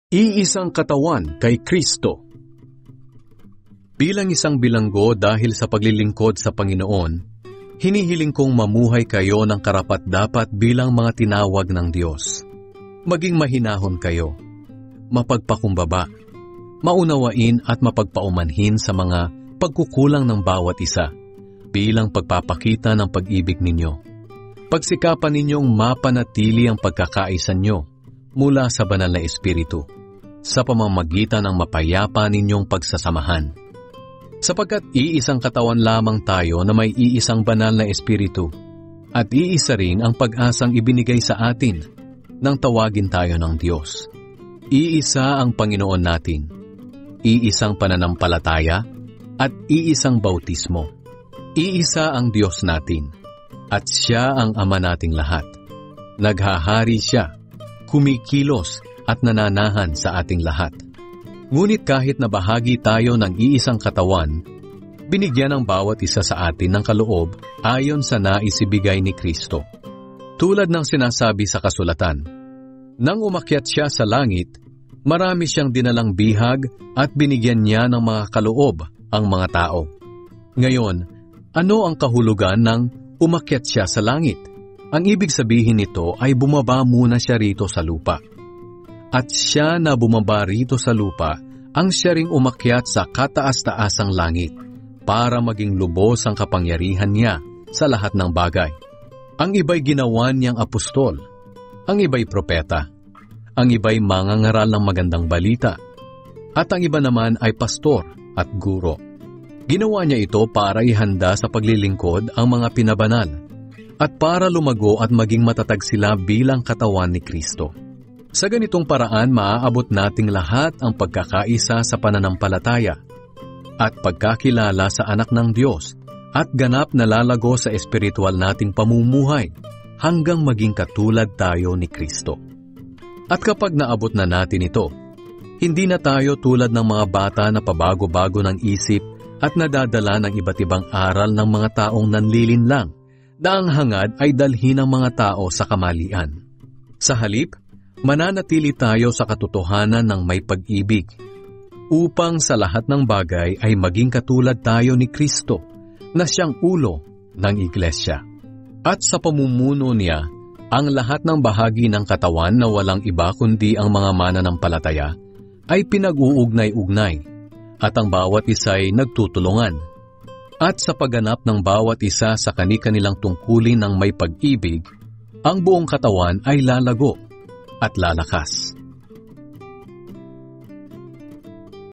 Iisang katawan kay Kristo. Bilang isang bilanggo dahil sa paglilingkod sa Panginoon, hinihiling kong mamuhay kayo ng karapat-dapat bilang mga tinawag ng Diyos. Maging mahinahon kayo, mapagpakumbaba, maunawain at mapagpaumanhin sa mga pagkukulang ng bawat isa bilang pagpapakita ng pag-ibig ninyo. Pagsikapan ninyong mapanatili ang pagkakaisa nyo mula sa banal na Espiritu sa pamamagitan ng mapayapa ninyong pagsasamahan. Sapagkat iisang katawan lamang tayo na may iisang banal na Espiritu at iisa rin ang pag-asang ibinigay sa atin nang tawagin tayo ng Diyos. Iisa ang Panginoon natin, iisang pananampalataya at iisang bautismo. Iisa ang Diyos natin at Siya ang Ama nating lahat. Naghahari Siya, kumikilos at nananahan sa ating lahat. Ngunit kahit na bahagi tayo ng iisang katawan, binigyan ng bawat isa sa atin ng kaloob ayon sa naisibigay ni Kristo. Tulad ng sinasabi sa kasulatan, nang umakyat Siya sa langit, marami Siyang dinalang bihag at binigyan Niya ng mga kaloob ang mga tao. Ngayon, ano ang kahulugan ng umakyat Siya sa langit? Ang ibig sabihin nito ay bumaba muna Siya rito sa lupa. At Siya na bumaba rito sa lupa, ang Siya ring umakyat sa kataas-taasang langit para maging lubos ang kapangyarihan Niya sa lahat ng bagay. Ang iba'y ginawa Niyang apostol, ang iba'y propeta, ang iba'y mangangaral ng magandang balita, at ang iba naman ay pastor at guro. Ginawa Niya ito para ihanda sa paglilingkod ang mga pinabanal at para lumago at maging matatag sila bilang katawan ni Kristo. Sa ganitong paraan, maaabot nating lahat ang pagkakaisa sa pananampalataya at pagkakilala sa anak ng Diyos at ganap na lalago sa espiritual nating pamumuhay hanggang maging katulad tayo ni Kristo. At kapag naabot na natin ito, hindi na tayo tulad ng mga bata na pabago-bago ng isip at nadadala ng iba't ibang aral ng mga taong nanlilinlang na ang hangad ay dalhin ng mga tao sa kamalian. Sa halip, mananatili tayo sa katotohanan ng may pag-ibig, upang sa lahat ng bagay ay maging katulad tayo ni Kristo, na Siyang ulo ng Iglesia. At sa pamumuno Niya, ang lahat ng bahagi ng katawan na walang iba kundi ang mga mananampalataya ay pinag-uugnay-ugnay, at ang bawat isa ay nagtutulungan. At sa pagganap ng bawat isa sa kani-kanilang tungkulin ng may pag-ibig, ang buong katawan ay lalago at lalakas.